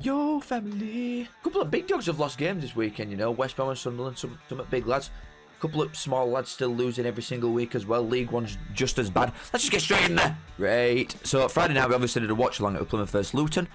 Yo, family. A couple of big dogs have lost games this weekend, you know. West Brom and Sunderland, some big lads. A couple of small lads still losing every single week as well. League One's just as bad. Let's just get straight in there. Great. So Friday night we obviously did a watch along at Plymouth vs Luton.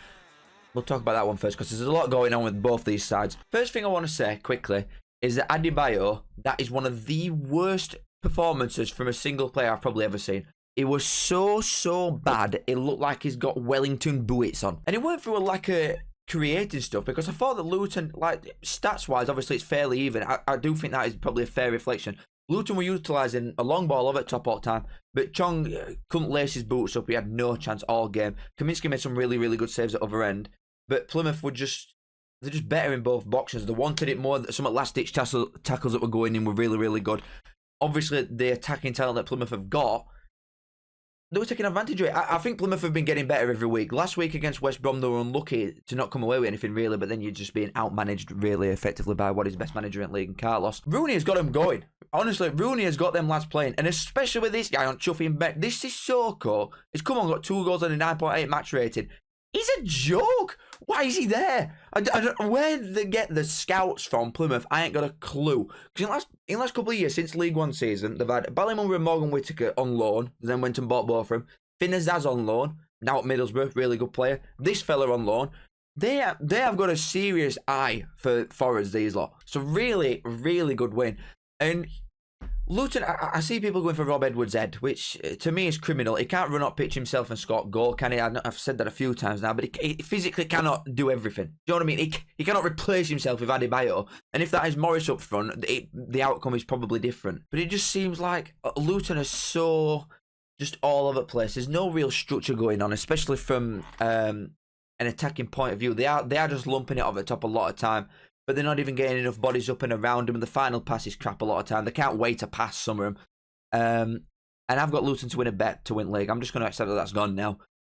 We'll talk about that one first because there's a lot going on with both these sides. First thing I want to say quickly is that Adebayo, that is one of the worst performances from a single player I've probably ever seen. It was so bad. It looked like he's got Wellington boots on. And it went through like a creating stuff because I thought that Luton, like stats wise, obviously it's fairly even. I do think that is probably a fair reflection. Luton were utilising a long ball over top all the time, but Chong couldn't lace his boots up. He had no chance all game. Kaminsky made some really good saves at other end, but Plymouth were they're just better in both boxes. They wanted it more. Some last-ditch tackles that were going in were really good. Obviously, the attacking talent that Plymouth have got, they were taking advantage of it. I think Plymouth have been getting better every week. Last week against West Brom, they were unlucky to not come away with anything really, but then you're just being outmanaged really effectively by what is best manager in the league, Carlos. Rooney has got them going. Honestly, Rooney has got them lads playing, and especially with this guy on Chuffy and Beck. This Sissoko has come on, got 2 goals and a 9.8 match rating. He's a joke. Why is he there? I don't know where they get the scouts from, Plymouth. I ain't got a clue. Because in the last couple of years, since League One season, they've had Ballymun and Morgan Whittaker on loan, then went and bought both of them. Finn Azaz on loan, now at Middlesbrough, really good player. This fella on loan. They have got a serious eye for forwards, these lot. So really good win. And Luton, I see people going for Rob Edwards' head, which to me is criminal. He can't run up pitch himself and score a goal, can he? I've said that a few times now, but he physically cannot do everything. Do you know what I mean? He cannot replace himself with Adebayo. And if that is Morris up front, the outcome is probably different. But it just seems like Luton are so just all over the place. There's no real structure going on, especially from an attacking point of view. They are just lumping it over the top a lot of time. But they're not even getting enough bodies up and around them. And the final pass is crap a lot of time. They can't wait to pass some of them. And I've got Luton to win a bet to win league. I'm just going to accept that that's gone now.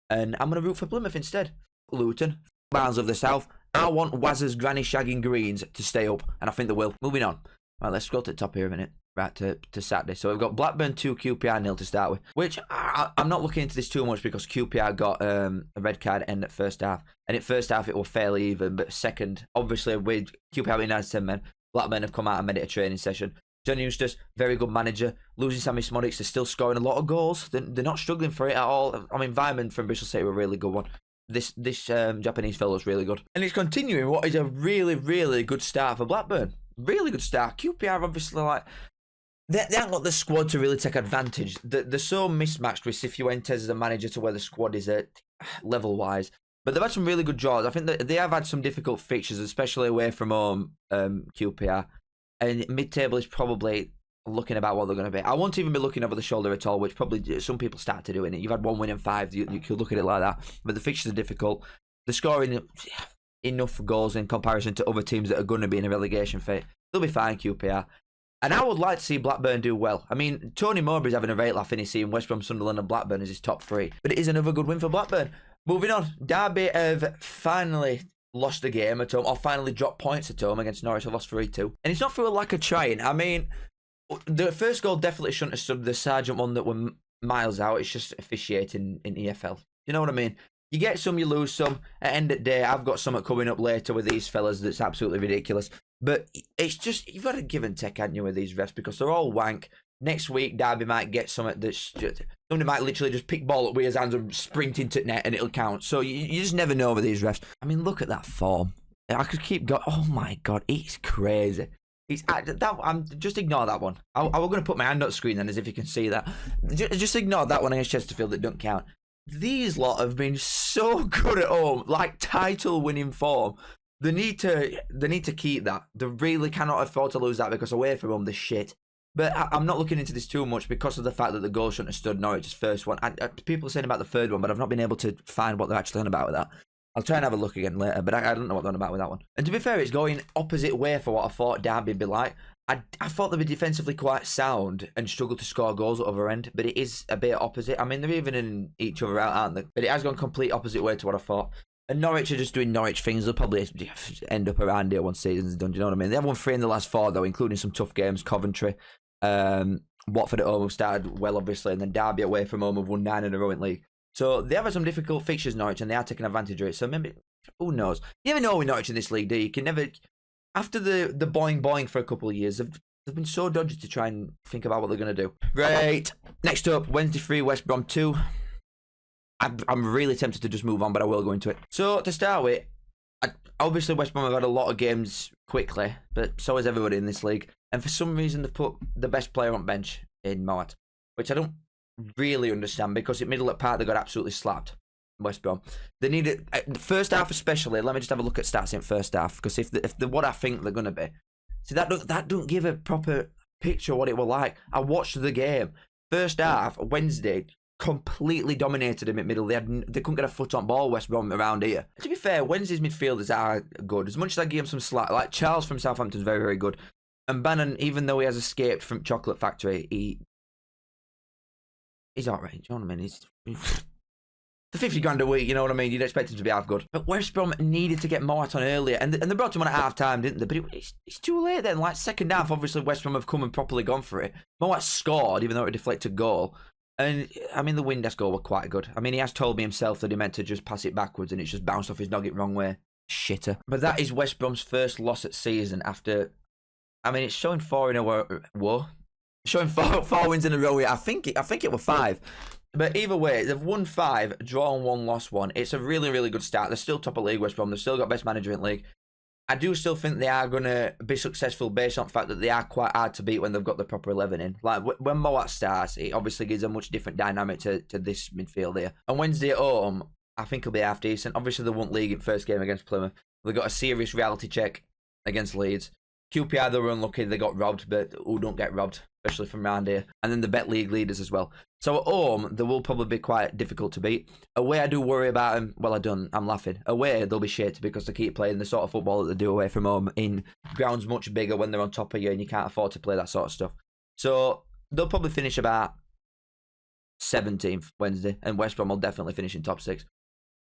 And I'm going to root for Plymouth instead. Luton, Barnes of the South. I want WAZZAS Granny Shagging Greens to stay up. And I think they will. Moving on. Right, let's scroll to the top here a minute. Right, to Saturday. So we've got Blackburn 2, QPR 0 to start with. Which I'm not looking into this too much because QPR got a red card end at first half. And at first half it was fairly even. But second, obviously with QPR being down to 10 men, Blackburn have come out and made it a training session. John Eustace, very good manager. Losing Sammy Smodics, they're still scoring a lot of goals. They're not struggling for it at all. I mean, Vyman from Bristol City were a really good one. This Japanese fellow's really good. And it's continuing what is a really good start for Blackburn. Really good start. QPR obviously like... They haven't got the squad to really take advantage. They're so mismatched with Cifuentes as a manager to where the squad is at level-wise. But they've had some really good draws. I think that they have had some difficult fixtures, especially away from home, QPR. And mid-table is probably looking about what they're going to be. I won't even be looking over the shoulder at all, which probably some people start to do in it. You've had 1 win in 5. You could look at it like that. But the fixtures are difficult. They're scoring enough goals in comparison to other teams that are going to be in a relegation fate. They'll be fine, QPR. And I would like to see Blackburn do well. I mean, Tony Mowbray's having a great laugh in his seeing West Brom, Sunderland and Blackburn as his top 3. But it is another good win for Blackburn. Moving on, Derby have finally lost a game at home, or finally dropped points at home against Norwich. Have lost 3-2. And it's not through a lack of trying. I mean, the first goal definitely shouldn't have stood. The Sargent one that were miles out. It's just officiating in EFL. You know what I mean? You get some, you lose some. At the end of the day, I've got something coming up later with these fellas that's absolutely ridiculous. But it's just, you've got to give and take, haven't you, with these refs, because they're all wank. Next week, Derby might get something that's just, somebody might literally just pick ball up with his hands and sprint into net and it'll count. So you just never know with these refs. I mean, look at that form. I could keep going. Oh my God, it's crazy. Just ignore that one. I was going to put my hand on the screen then, as if you can see that. Just ignore that one against Chesterfield that don't count. These lot have been so good at home, like title-winning form. They need to keep that. They really cannot afford to lose that because away from home, they're shit. But I'm not looking into this too much because of the fact that the goal shouldn't have stood Norwich's first one. People are saying about the third one, but I've not been able to find what they're actually on about with that. I'll try and have a look again later, but I don't know what they're on about with that one. And to be fair, it's going opposite way for what I thought Derby would be like. I thought they'd be defensively quite sound and struggle to score goals at the other end, but it is a bit opposite. I mean, they're even in each other out, aren't they? But it has gone complete opposite way to what I thought. And Norwich are just doing Norwich things. They'll probably end up around here once season's done. Do you know what I mean? They have won 3 in the last 4, though, including some tough games. Coventry, Watford at home have started well, obviously, and then Derby away from home have won 9 in a row in league. So they have had some difficult fixtures, Norwich, and they are taking advantage of it. So maybe Who knows? You never know with Norwich in this league, do you? You can never... After the boing boing for a couple of years, they've been so dodgy to try and think about what they're going to do. Right. Next up, Wednesday 3, West Brom 2. I'm really tempted to just move on, but I will go into it. So, to start with, obviously West Brom have had a lot of games quickly, but so has everybody in this league. And for some reason, they've put the best player on bench in Mart, which I don't really understand, because at middle at Park, they got absolutely slapped. West Brom. They needed first half especially. Let me just have a look at stats in first half, because if they're what I think they're gonna be, see that don't give a proper picture of what it was like. I watched the game. First half, Wednesday completely dominated him at middle. They couldn't get a foot on ball. West Brom around here. To be fair, Wednesday's midfielders are good. As much as I give him some slack, like Charles from Southampton's very, very good, and Bannon, even though he has escaped from Chocolate Factory, he's alright. You know what I mean? He's for 50 grand a week, you know what I mean? You'd expect him to be half good. But West Brom needed to get Mort on earlier. And they brought him on at half time, didn't they? But it's too late then. Like, second half, obviously, West Brom have come and properly gone for it. Mort scored, even though it deflected goal. And, I mean, the Windass goal were quite good. I mean, he has told me himself that he meant to just pass it backwards and it's just bounced off his noggin wrong way. Shitter. But that is West Brom's first loss at season after... I mean, it's showing 4 in a row. Showing four wins in a row here. I think it were 5. But either way, they've won 5, drawn 1, lost 1. It's a really, really good start. They're still top of league, West Brom. They've still got best manager in league. I do still think they are going to be successful based on the fact that they are quite hard to beat when they've got the proper 11 in. Like, when Moat starts, it obviously gives a much different dynamic to this midfield here. On Wednesday at home, I think it'll be half decent. Obviously, they won league in first game against Plymouth. They got a serious reality check against Leeds. QPR, they were unlucky. They got robbed, but who don't get robbed, especially from around here. And then the bet league leaders as well. So at home, they will probably be quite difficult to beat. Away, I do worry about them. Well, I don't. I'm laughing. Away, they'll be shit because they keep playing the sort of football that they do away from home in grounds much bigger when they're on top of you and you can't afford to play that sort of stuff. So they'll probably finish about 17th Wednesday, and West Brom will definitely finish in top 6.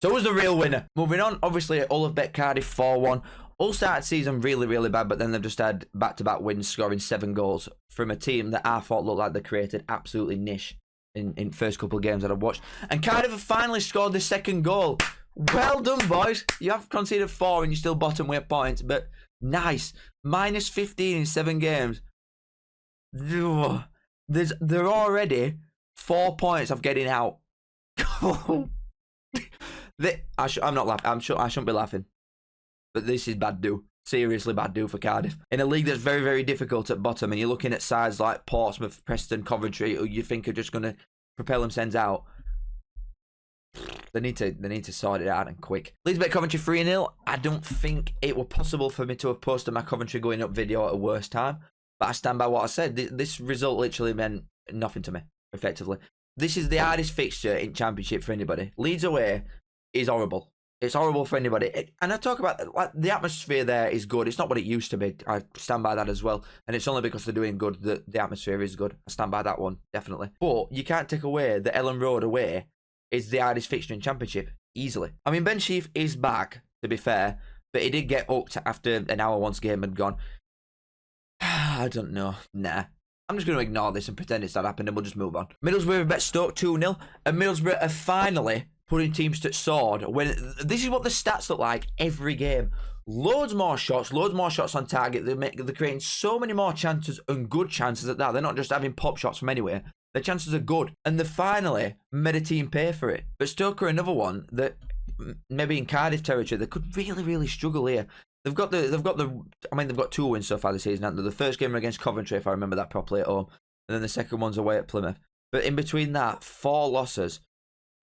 So who's the real winner? Moving on, obviously, Hull have bet Cardiff 4-1. Hull started season really, really bad, but then they've just had back-to-back wins, scoring 7 goals from a team that I thought looked like they created absolutely niche in first couple of games that I've watched. And Cardiff have finally scored the second goal. Well done, boys. You have conceded 4 and you're still bottom with points, but nice. Minus 15 in 7 games. They're already 4 points of getting out. I'm not laughing. I shouldn't be laughing. But this is bad do. Seriously bad do for Cardiff. In a league that's very, very difficult at bottom, and you're looking at sides like Portsmouth, Preston, Coventry, who you think are just going to propel themselves out. They need to sort it out and quick. Leeds bet Coventry 3-0. I don't think it were possible for me to have posted my Coventry going up video at a worse time. But I stand by what I said. This result literally meant nothing to me, effectively. This is the hardest fixture in Championship for anybody. Leeds away is horrible. It's horrible for anybody. And I talk about, like, the atmosphere there is good. It's not what it used to be. I stand by that as well. And it's only because they're doing good that the atmosphere is good. I stand by that one, definitely. But you can't take away that Ellen Road away is the hardest fixture in Championship, easily. I mean, Ben Sheaf is back, to be fair, but he did get hooked after an hour once game had gone. I don't know. Nah. I'm just going to ignore this and pretend it's not happened and we'll just move on. Middlesbrough bet Stoke 2-0. And Middlesbrough are finally putting teams to sword. When this is what the stats look like every game. Loads more shots on target. They're creating so many more chances and good chances at that. They're not just having pop shots from anywhere. Their chances are good. And they finally made a team pay for it. But Stoke are another one that maybe in Cardiff territory, they could really, really struggle here. They've got 2 wins so far this season, haven't they? The first game against Coventry, if I remember that properly, at home. And then the second one's away at Plymouth. But in between that, 4 losses.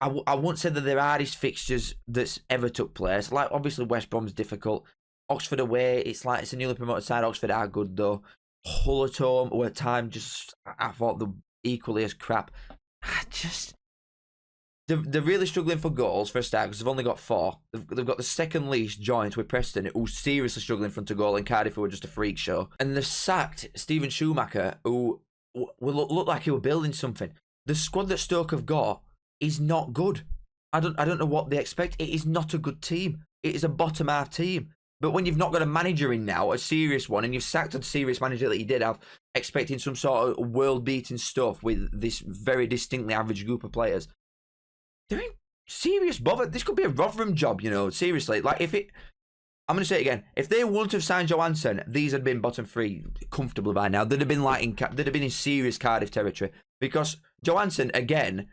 I won't say that they're hardest fixtures that's ever took place. Like, obviously, West Brom's difficult. Oxford away, it's a newly promoted side. Oxford are good, though. Hull at home, where time I thought they're equally as crap. They're really struggling for goals for a start because they've only got 4. They've got the second least joint with Preston, who's seriously struggling in front of goal, and Cardiff, who were just a freak show. And they've sacked Stephen Schumacher, who looked like he were building something. The squad that Stoke have got is not good. I don't know what they expect. It is not a good team. It is a bottom half team. But when you've not got a manager in now, a serious one, and you've sacked a serious manager that you did have, expecting some sort of world-beating stuff with this very distinctly average group of players, they're in serious bother. This could be a Rotherham job, you know, seriously. Like, I'm going to say it again. If they wouldn't have signed Johansson, these had been bottom 3 comfortably by now. They'd have been in serious Cardiff territory, because Johansson, again,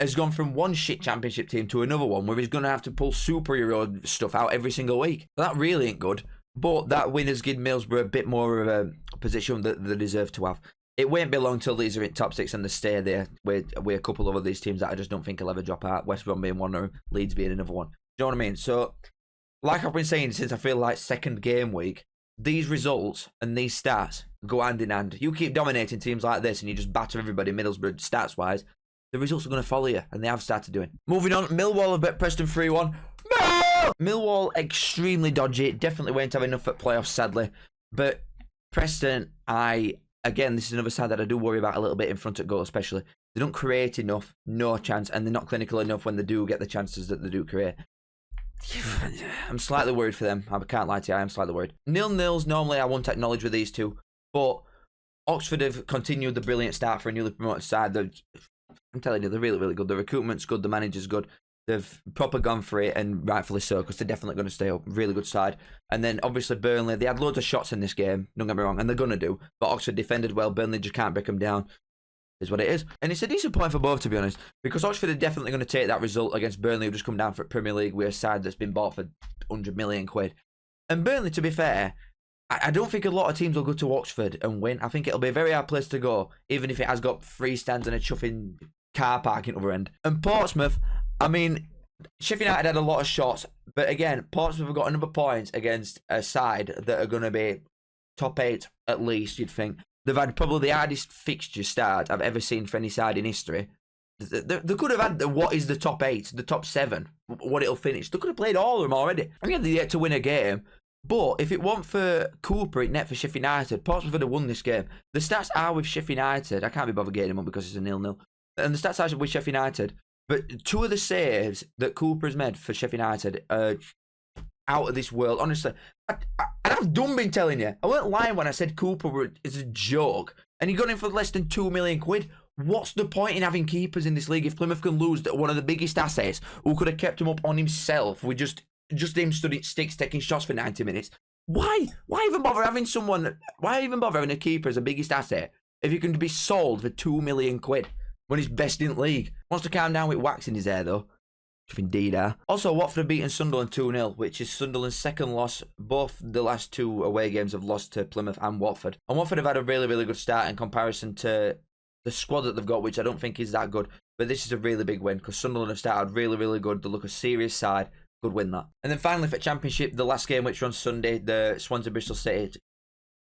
has gone from one shit championship team to another one where he's going to have to pull superhero stuff out every single week. That really ain't good. But that win has given Middlesbrough a bit more of a position that they deserve to have. It won't be long till these are in top 6 and they stay there with a couple of these teams that I just don't think will ever drop out. West Brom being one of them, Leeds being another one. Do you know what I mean? So, like I've been saying since I feel like second game week, these results and these stats go hand in hand. You keep dominating teams like this and you just batter everybody Middlesbrough stats-wise, the results are going to follow you, and they have started doing. Moving on, Millwall have bet Preston 3-1. No! Millwall, extremely dodgy. Definitely won't have enough at playoffs, sadly. But Preston, again, this is another side that I do worry about a little bit in front of goal, especially. They don't create enough, no chance, and they're not clinical enough when they do get the chances that they do create. I'm slightly worried for them. I can't lie to you, I am slightly worried. 0-0s, normally I won't acknowledge with these two, but Oxford have continued the brilliant start for a newly promoted side. I'm telling you, they're really, really good. The recruitment's good, the manager's good. They've proper gone for it, and rightfully so, because they're definitely going to stay up. Really good side. And then, obviously, Burnley, they had loads of shots in this game, don't get me wrong, and they're going to do. But Oxford defended well. Burnley just can't break them down. Is what it is. And it's a decent point for both, to be honest, because Oxford are definitely going to take that result against Burnley, who just come down for Premier League with a side that's been bought for 100 million quid. And Burnley, to be fair, I don't think a lot of teams will go to Oxford and win. I think it'll be a very hard place to go, even if it has got 3 stands and a chuffing car parking at the other end. And Portsmouth, I mean, Sheffield United had a lot of shots, but again, Portsmouth have got another point against a side that are going to be top 8 at least, you'd think. They've had probably the hardest fixture start I've ever seen for any side in history. They could have had what is the top 8, the top 7, what it'll finish. They could have played all of them already. I mean, they're yet to win a game. But if it weren't for Cooper in net for Sheffield United, Portsmouth would have won this game. The stats are with Sheffield United. I can't be bothered getting them up because it's a 0-0. And the stats are with Sheffield United. But 2 of the saves that Cooper has made for Sheffield United are out of this world. Honestly, I've done been telling you. I weren't lying when I said Cooper is a joke. And he got in for less than 2 million quid. What's the point in having keepers in this league if Plymouth can lose one of the biggest assets who could have kept him up on himself with just him studying sticks, taking shots for 90 minutes? Why even bother having someone? Why even bother having a keeper as a biggest asset if you can be sold for 2 million quid when he's best in the league? Wants to calm down with wax in his hair though. Indeed, Also, Watford have beaten Sunderland 2-0, which is Sunderland's second loss. Both the last 2 away games have lost to Plymouth and Watford. And Watford have had a really, really good start in comparison to the squad that they've got, which I don't think is that good. But this is a really big win because Sunderland have started really, really good. They look a serious side. Good win that. And then finally for Championship, the last game, which runs Sunday, the Swansea Bristol City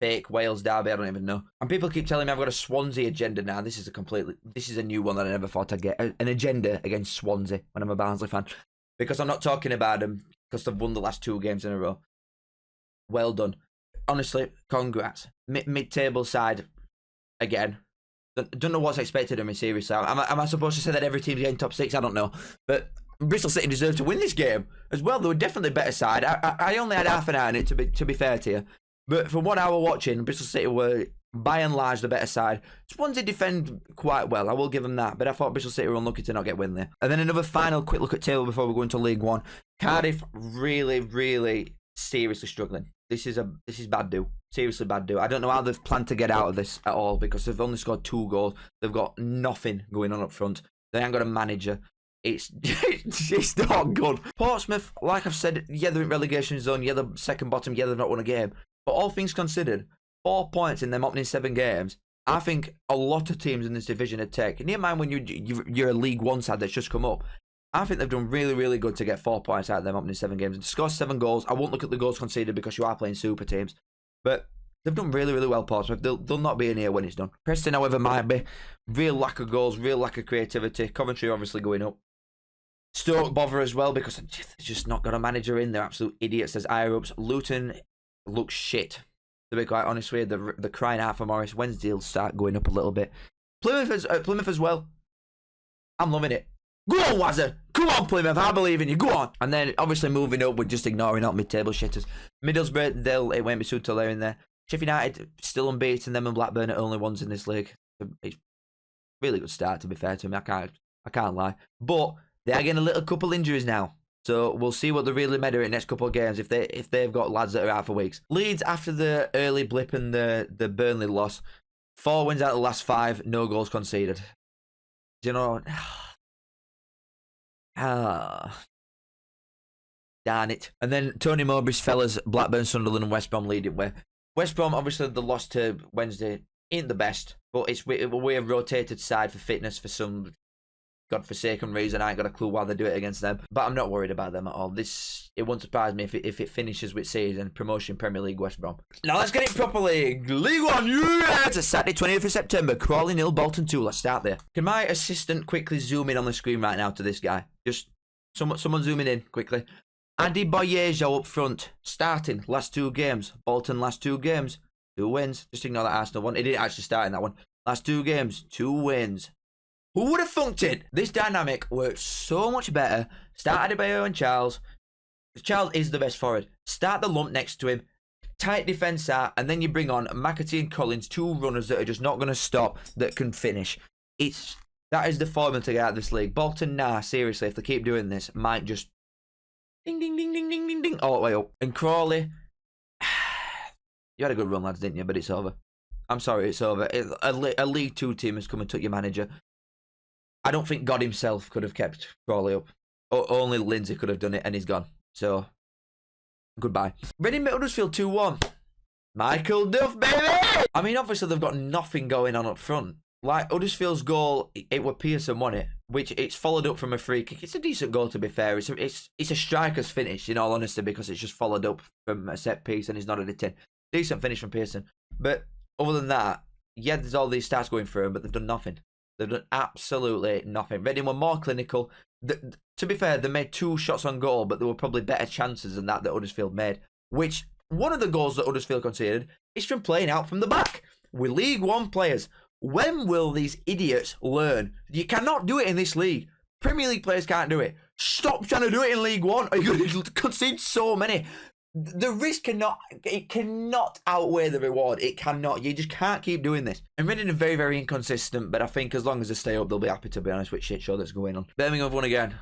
fake Wales derby. I don't even know. And people keep telling me I've got a Swansea agenda now. This is a new one that I never thought I'd get. An agenda against Swansea when I'm a Barnsley fan. Because I'm not talking about them because they've won the last 2 games in a row. Well done. Honestly, congrats. Mid-table side, again. Don't know what's expected of me, seriously. Am I supposed to say that every team's getting top 6? I don't know. But Bristol City deserved to win this game as well. They were definitely a better side. I only had half an eye on it, to be fair to you. But from what I was watching, Bristol City were, by and large, the better side. Swansea defend quite well, I will give them that. But I thought Bristol City were unlucky to not get win there. And then another final quick look at table before we go into League One. Cardiff really, really seriously struggling. This is bad do. Seriously bad do. I don't know how they've planned to get out of this at all because they've only scored 2 goals. They've got nothing going on up front. They ain't got a manager. It's not good. Portsmouth, like I've said, yeah, they're in relegation zone. Yeah, they're second bottom. Yeah, they've not won a game. But all things considered, 4 points in them opening 7 games. I think a lot of teams in this division would take. Near mind when you're a League One side that's just come up. I think they've done really, really good to get 4 points out of them opening 7 games. And to score 7 goals, I won't look at the goals conceded because you are playing super teams. But they've done really, really well, Portsmouth. They'll not be in here when it's done. Preston, however, might be. Real lack of goals, real lack of creativity. Coventry obviously going up. Stoke bother as well because they've just not got a manager in. They're absolute idiots. There's Eyup. Luton looks shit. To be quite honest with you, they're crying out for Morris. Wednesday will start going up a little bit. Plymouth as well. I'm loving it. Go on, WAZZAS. Come on, Plymouth. I believe in you. Go on. And then, obviously, moving up, we're just ignoring out mid-table shitters. Middlesbrough, it won't be soon till they're in there. Sheffield United, still unbeaten. Them and Blackburn are only ones in this league. It's a really good start, to be fair to me. I can't lie. But They are getting a little couple injuries now. So we'll see what they really matter in the next couple of games if they've got lads that are out for weeks. Leeds, after the early blip and the Burnley loss, 4 wins out of the last 5, no goals conceded. Do you know? Darn it. And then Tony Mowbray's fellas, Blackburn, Sunderland and West Brom leading way. West Brom, obviously, the loss to Wednesday ain't the best, but we're a rotated side for fitness for some godforsaken reason. I ain't got a clue why they do it against them, but I'm not worried about them at all. It won't surprise me if it finishes with season promotion Premier League West Brom. Now let's get it properly. League One, yeah! It's a Saturday, 20th of September. Crawley 0, Bolton 2. Let's start there. Can my assistant quickly zoom in on the screen right now to this guy? Just someone zooming in quickly. Andy Boyejo up front, starting last 2 games. Bolton last 2 games, 2 wins. Just ignore that Arsenal one. He didn't actually start in that one. Last 2 games, 2 wins. Who would have funked it? This dynamic works so much better. Start Adebayo and Charles. Charles is the best forward. Start the lump next to him. Tight defence out, and then you bring on McAtee and Collins, 2 runners that are just not going to stop, that can finish. That is the formula to get out of this league. Bolton, seriously, if they keep doing this, might just ding, ding, ding, ding, ding, ding, ding, all the way up. And Crawley, you had a good run, lads, didn't you? But it's over. I'm sorry, it's over. A League 2 team has come and took your manager. I don't think God himself could have kept Crawley up. Only Lindsay could have done it, and he's gone. So, goodbye. Reading beat Huddersfield 2-1. Michael Duff, baby! I mean, obviously, they've got nothing going on up front. Like, Huddersfield's goal, it was Pearson won it, which it's followed up from a free kick. It's a decent goal, to be fair. It's a striker's finish, in all honesty, because it's just followed up from a set piece and he's not at a 10. Decent finish from Pearson. But other than that, yeah, there's all these stats going through him, but they've done nothing. They've done absolutely nothing. Reading were more clinical. To be fair, they made 2 shots on goal, but there were probably better chances than that Huddersfield made. Which, one of the goals that Huddersfield conceded is from playing out from the back with League One players. When will these idiots learn? You cannot do it in this league. Premier League players can't do it. Stop trying to do it in League One. You're going to concede so many. The risk cannot outweigh the reward. It cannot. You just can't keep doing this. And Reading are very, very inconsistent, but I think as long as they stay up, they'll be happy, to be honest, with shit show that's going on. Birmingham have won again.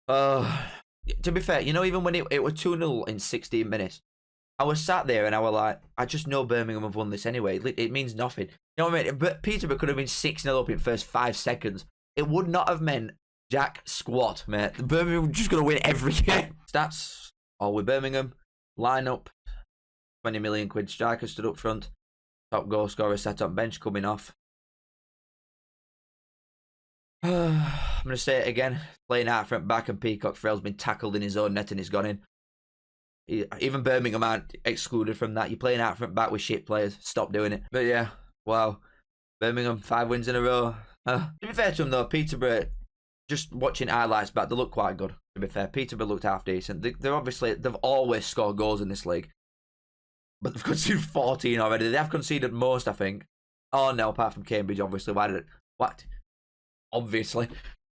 To be fair, you know, even when it was 2-0 in 16 minutes, I was sat there and I was like, I just know Birmingham have won this anyway. It means nothing. You know what I mean? But Peterborough could have been 6-0 up in the first 5 seconds. It would not have meant jack squat, mate. Birmingham were just going to win every game. Stats, all with Birmingham. Lineup, 20 million quid. Striker stood up front. Top goal scorer sat on bench coming off. I'm going to say it again. Playing out front back, and Peacock Farrell's been tackled in his own net and he's gone in. Even Birmingham aren't excluded from that. You're playing out front back with shit players. Stop doing it. But yeah, wow. Birmingham, 5 wins in a row. To be fair to them though, Peterborough, just watching highlights back, they look quite good. To be fair, Peterborough looked half decent. They've always scored goals in this league. But they've conceded 14 already. They have conceded most, I think. Oh no, apart from Cambridge, obviously. What? Obviously.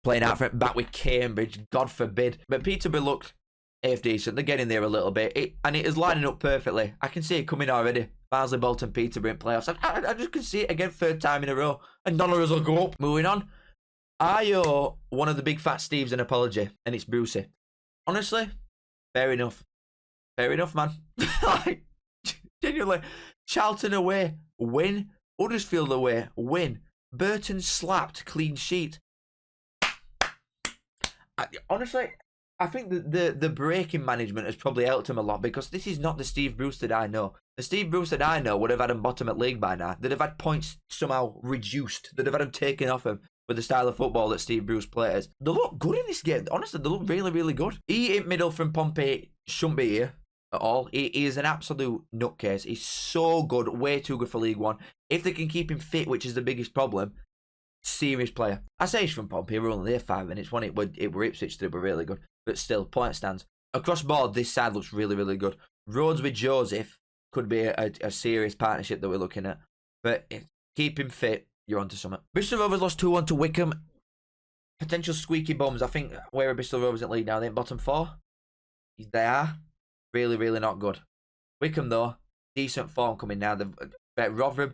Playing out front back with Cambridge, God forbid. But Peterborough looked half decent. They're getting there a little bit. And it is lining up perfectly. I can see it coming already. Barnsley, Bolton, Peterborough in playoffs. I just can see it again, 3rd time in a row. And none of us will go up. Moving on. I owe one of the big fat Steves an apology. And it's Brucey. Honestly, fair enough. Fair enough, man. Like, genuinely. Charlton away, win. Huddersfield away, win. Burton slapped, clean sheet. Honestly, I think the breaking management has probably helped him a lot, because this is not the Steve Bruce that I know. The Steve Bruce that I know would have had him bottom at league by now. They'd have had points somehow reduced. They'd have had him taken off him with the style of football that Steve Bruce plays. They look good in this game. Honestly, they look really, really good. He in middle from Pompey shouldn't be here at all. He is an absolute nutcase. He's so good, way too good for League One. If they can keep him fit, which is the biggest problem, serious player. I say he's from Pompey. We're only there 5 minutes. When it were Ipswich, they were really good. But still, point stands. Across board, this side looks really, really good. Rhodes with Joseph could be a serious partnership that we're looking at. But keep him fit, you're onto something. Bristol Rovers lost 2-1 to Wickham. Potential squeaky bums. I think where are Bristol Rovers in league now? They're in bottom 4. They are. Really, really not good. Wickham, though, decent form coming now. They've bet Rotherham,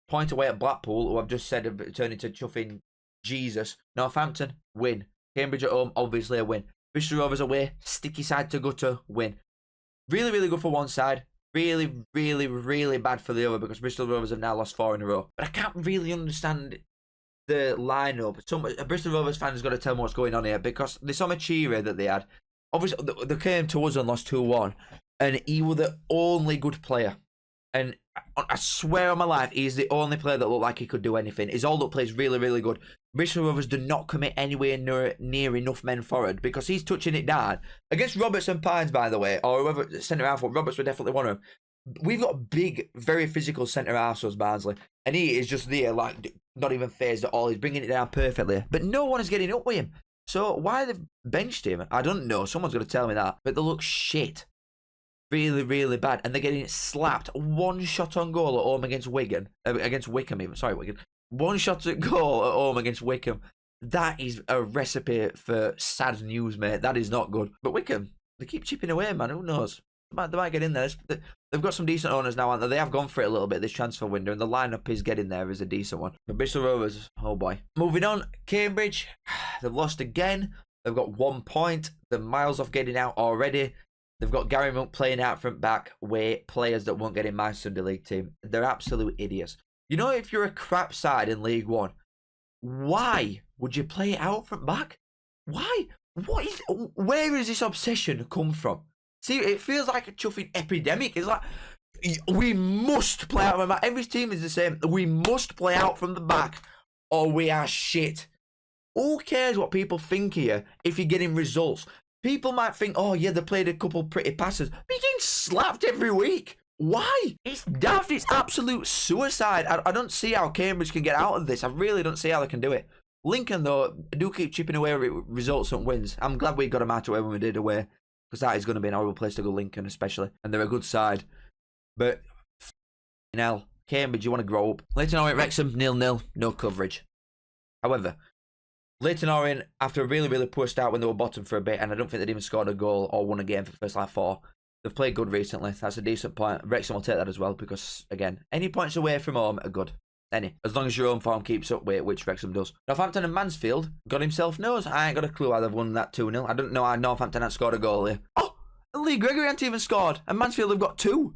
point away at Blackpool, who I've just said have turned into chuffing Jesus. Northampton, win. Cambridge at home, obviously a win. Bristol Rovers away, sticky side to gutter, win. Really, really good for one side. Really, really, really bad for the other because Bristol Rovers have now lost 4 in a row. But I can't really understand the lineup. Some Bristol Rovers fans got to tell me what's going on here because the summer cheery that they had, obviously they came to us and lost 2-1, and he was the only good player. And I swear on my life, he's the only player that looked like he could do anything. His hold-up play is really, really good. Bristol Rovers do not commit anywhere near enough men forward because he's touching it down. Against Roberts and Pines, by the way, or whoever centre-half, Roberts were definitely one of them. We've got big, very physical centre-halves, so Barnsley. And he is just there, like, not even phased at all. He's bringing it down perfectly. But no one is getting up with him. So why they've benched him, I don't know. Someone's going to tell me that. But they look shit. Really, really bad. And they're getting slapped. 1 shot on goal at home against Wigan. Against Wickham even. Sorry, Wigan. 1 shot at goal at home against Wickham. That is a recipe for sad news, mate. That is not good. But Wickham, they keep chipping away, man. Who knows? They might get in there. They've got some decent owners now, aren't they? They have gone for it a little bit this transfer window, and the lineup is getting there as a decent one. But Bristol Rovers, oh boy. Moving on, Cambridge, they've lost again. They've got 1 point. They're miles off getting out already. They've got Gary Monk playing out front back with players that won't get in my Sunday League team. They're absolute idiots. You know, if you're a crap side in League One, why would you play out front back? Why? Where is this obsession come from? See, it feels like a chuffing epidemic. It's like, we must play out from the back. Every team is the same. We must play out from the back or we are shit. Who cares what people think here if you're getting results? People might think, oh yeah, they played a couple pretty passes. But you're getting slapped every week. Why? It's daft. It's absolute suicide. I don't see how Cambridge can get out of this. I really don't see how they can do it. Lincoln, though, do keep chipping away with results and wins. I'm glad we got them out away when we did away. Because that is going to be an horrible place to go, Lincoln especially. And they're a good side. But, hell, Cambridge, you want to grow up. Leighton Orient, Wrexham, 0-0, no coverage. However, Leighton Orient, after a really, really poor start when they were bottom for a bit, and I don't think they'd even scored a goal or won a game for the first 4, they've played good recently. That's a decent point. Wrexham will take that as well because, again, any points away from home are good. Any. As long as your own form keeps up with it, which Wrexham does. Northampton and Mansfield, God himself knows. I ain't got a clue how they've won that 2-0. I don't know how Northampton had scored a goal here. Oh, Lee Gregory hasn't even scored, and Mansfield have got 2.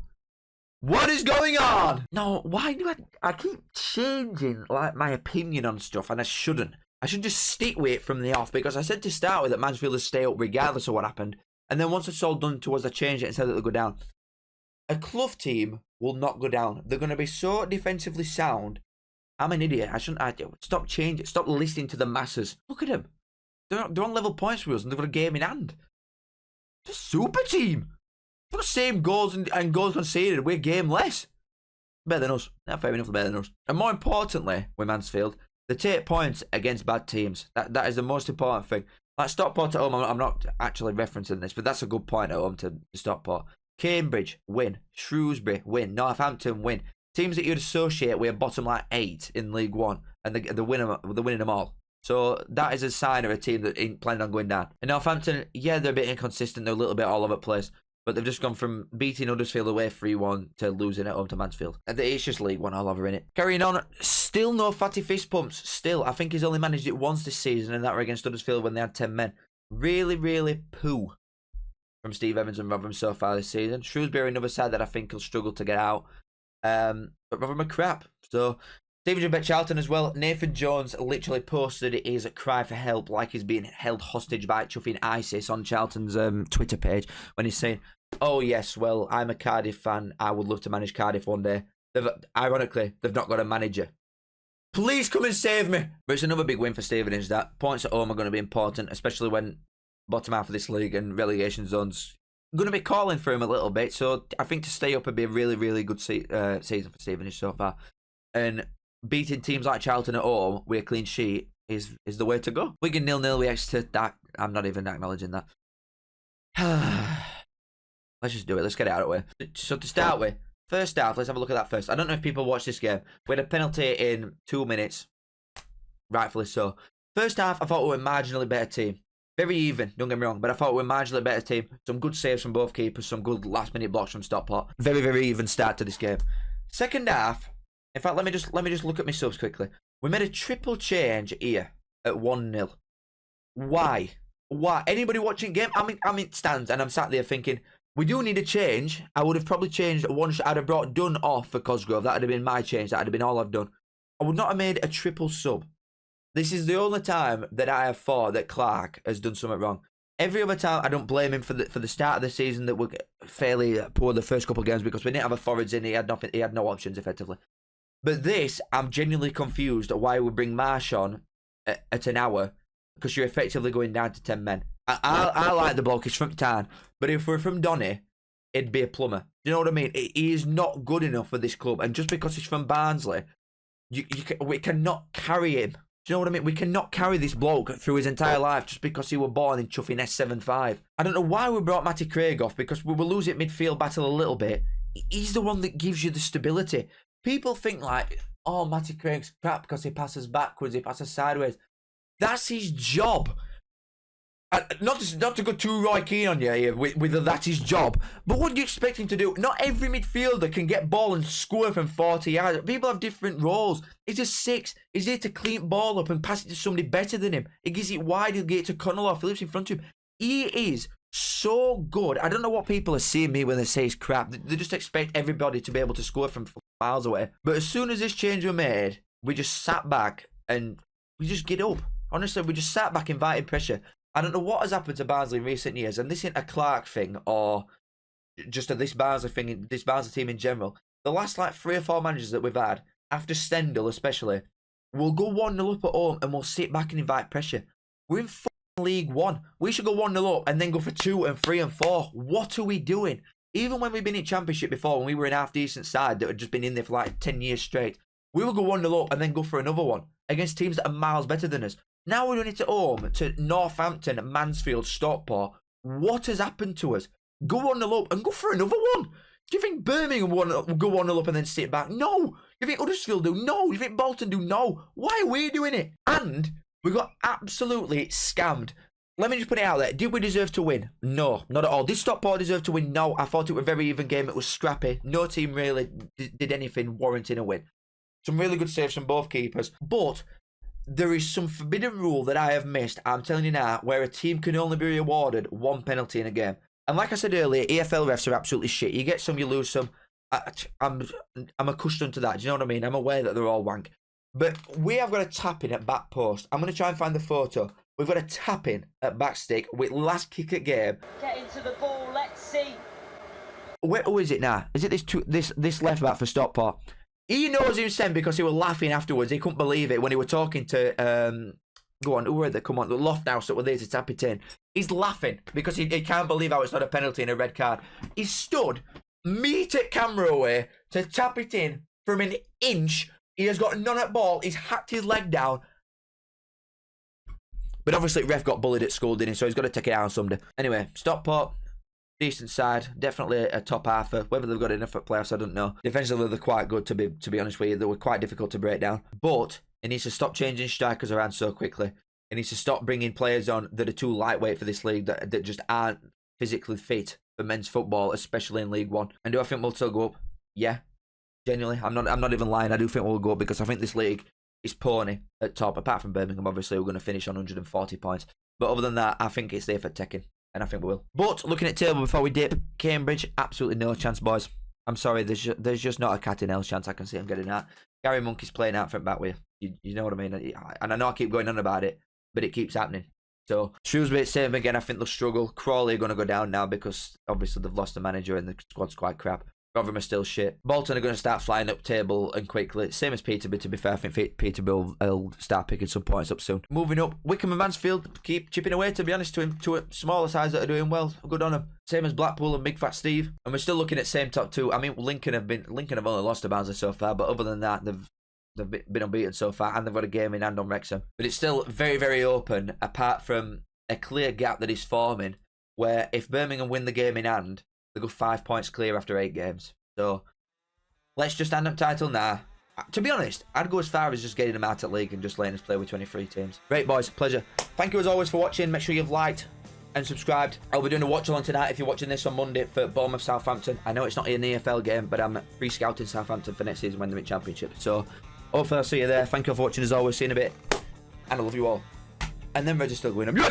What is going on? No, why do I keep changing like my opinion on stuff, and I shouldn't. I should just stick with it from the off, because I said to start with that Mansfield would stay up regardless of what happened, and then once it's all done to us, I changed it and said that they'll go down. A Clough team will not go down. They're going to be so defensively sound. I'm an idiot. Stop changing. Stop listening to the masses. Look at them. They're on level points with us, and they've got a game in hand. It's a super team. They've got the same goals and goals conceded. We're game less. Better than us. Not fair enough, better than us. And more importantly, with Mansfield, they take points against bad teams. That is the most important thing. Like Stockport at home, I'm not actually referencing this, but that's a good point at home to Stockport. Cambridge, win. Shrewsbury, win. Northampton, win. Teams that you'd associate with a bottom like 8 in League One, and they're winning them all. So that is a sign of a team that ain't planning on going down. And Northampton, yeah, they're a bit inconsistent. They're a little bit all over the place. But they've just gone from beating Huddersfield away 3-1 to losing at home to Mansfield. And it's just League One all over in it. Carrying on, still no fatty fist pumps. Still, I think he's only managed it once this season, and that were against Huddersfield when they had 10 men. Really, really poo from Steve Evans and Rotherham so far this season. Shrewsbury, another side that I think will struggle to get out. But Rotherham are crap. So Stephen Bet Charlton as well. Nathan Jones literally posted his cry for help like he's being held hostage by chuffing ISIS on Charlton's Twitter page when he's saying, oh yes, well, I'm a Cardiff fan. I would love to manage Cardiff one day. Ironically, they've not got a manager. Please come and save me. But it's another big win for Stephen, is that points at home are going to be important, especially when bottom half of this league and relegation zones going to be calling for him a little bit. So I think to stay up would be a really, really good season for Stevenage so far. And beating teams like Charlton at home with a clean sheet is the way to go. Wigan 0-0 with Exeter. That I'm not even acknowledging that. Let's just do it. Let's get it out of the way. So to start with, first half, let's have a look at that first. I don't know if people watched this game. We had a penalty in 2 minutes. Rightfully so. First half, I thought we were a marginally better team. Very even, don't get me wrong, but I thought we were a marginally better team. Some good saves from both keepers, some good last-minute blocks from Stockport. Very, very even start to this game. Second half, in fact, let me just look at my subs quickly. We made a triple change here. at 1-0. Why? Why? Anybody watching game? I'm in stands and I'm sat there thinking, we do need a change. I would have probably changed one. I'd have brought Dunn off for Cosgrove. That would have been my change. That would have been all I've done. I would not have made a triple sub. This is the only time that I have thought that Clark has done something wrong. Every other time, I don't blame him for the start of the season that were fairly poor the first couple of games because we didn't have a forwards in. He had nothing. He had no options effectively. But this, I'm genuinely confused at why we bring Marsh on at an hour because you're effectively going down to 10 men. I like the bloke. He's from town, but if we're from Donny, it'd be a plumber. You know what I mean? He is not good enough for this club, and just because he's from Barnsley, we cannot carry him. Do you know what I mean? We cannot carry this bloke through his entire life just because he were born in chuffing S75. I don't know why we brought Matty Craig off because we were losing midfield battle a little bit. He's the one that gives you the stability. People think like, oh, Matty Craig's crap because he passes backwards, he passes sideways. That's his job. Not to go too Roy Keane on you here with that's his job, but what do you expect him to do? Not every midfielder can get ball and score from 40 yards. People have different roles. He's a 6. He's here to clean ball up and pass it to somebody better than him. He gives it wide, he'll get it to Connell or Phillips in front of him. He is so good. I don't know what people are seeing me when they say he's crap. They just expect everybody to be able to score from miles away. But as soon as this change was made, we just sat back and we just get up. Honestly, we just sat back inviting pressure. I don't know what has happened to Barnsley in recent years, and this isn't a Clark thing or just this Barnsley thing, this Barnsley team in general. The last like 3 or 4 managers that we've had, after Stendhal especially, we'll go 1-0 up at home and we'll sit back and invite pressure. We're in League One. We should go 1-0 up and then go for 2 and 3 and 4. What are we doing? Even when we've been in Championship before, when we were in half-decent side that had just been in there for like 10 years straight, we will go 1-0 up and then go for another one against teams that are miles better than us. Now we're doing it at home to Northampton, Mansfield, Stockport. What has happened to us? Go 1-0 up and go for another one. Do you think Birmingham will go 1-0 up and then sit back? No. You think Huddersfield do? No. You think Bolton do? No. Why are we doing it? And we got absolutely scammed. Let me just put it out there. Did we deserve to win? No, not at all. Did Stockport deserve to win? No. I thought it was a very even game. It was scrappy. No team really did anything warranting a win. Some really good saves from both keepers. But there is some forbidden rule that I have missed, I'm telling you now, where a team can only be rewarded 1 penalty in a game. And like I said earlier, EFL refs are absolutely shit. You get some, you lose some. I'm accustomed to that. Do you know what I mean? I'm aware that they're all wank. But we have got a tap in at back post. I'm going to try and find the photo. We've got a tap in at back stick with last kick at game. Get into the ball, let's see. Who is it now? Is it this left back for Stockport? He knows himself because he was laughing afterwards. He couldn't believe it when he was talking to, go on, who were they? Come on, the Lofthouse that were there to tap it in. He's laughing because he can't believe how it's not a penalty and a red card. He stood metre camera away to tap it in from an inch. He has got none at ball. He's hacked his leg down. But obviously, ref got bullied at school, didn't he? So he's got to take it out on Sunday. Anyway, Stockport. Decent side, definitely a top halfer. Whether they've got enough at playoffs, I don't know. Defensively, they're quite good, to be honest with you. They were quite difficult to break down. But he needs to stop changing strikers around so quickly. He needs to stop bringing players on that are too lightweight for this league, that just aren't physically fit for men's football, especially in League One. And do I think we'll still go up? Yeah, genuinely. I'm not even lying. I do think we'll go up because I think this league is pony at top. Apart from Birmingham, obviously, we're going to finish on 140 points. But other than that, I think it's there for taking. And I think we will. But looking at table before we dip, Cambridge, absolutely no chance, boys. I'm sorry, there's just not a cat in hell's chance I can see him getting that. Gary Monkey's playing out front back with you. You know what I mean? And I know I keep going on about it, but it keeps happening. So Shrewsbury, same again. I think they'll struggle. Crawley are going to go down now because obviously they've lost the manager and the squad's quite crap. Rotherham are still shit. Bolton are going to start flying up table and quickly. Same as Peterborough, to be fair. I think Peterborough will start picking some points up soon. Moving up, Wickham and Mansfield keep chipping away, to be honest, to a smaller sides that are doing well. Good on them. Same as Blackpool and Big Fat Steve. And we're still looking at same top 2. I mean, Lincoln have only lost to Barnsley so far, but other than that, they've been unbeaten so far, and they've got a game in hand on Wrexham. But it's still very, very open, apart from a clear gap that is forming, where if Birmingham win the game in hand, they go 5 points clear after 8 games. So let's just hand up title now. To be honest, I'd go as far as just getting them out of league and just letting us play with 23 teams. Great, boys. Pleasure. Thank you as always for watching. Make sure you've liked and subscribed. I'll be doing a watch along tonight if you're watching this on Monday for Bournemouth Southampton. I know it's not an EFL game, but I'm pre-scouting Southampton for next season when they're in Championship. So hopefully I'll see you there. Thank you for watching as always. See you in a bit. and I love you all. And then Reds are still going, I'm yours.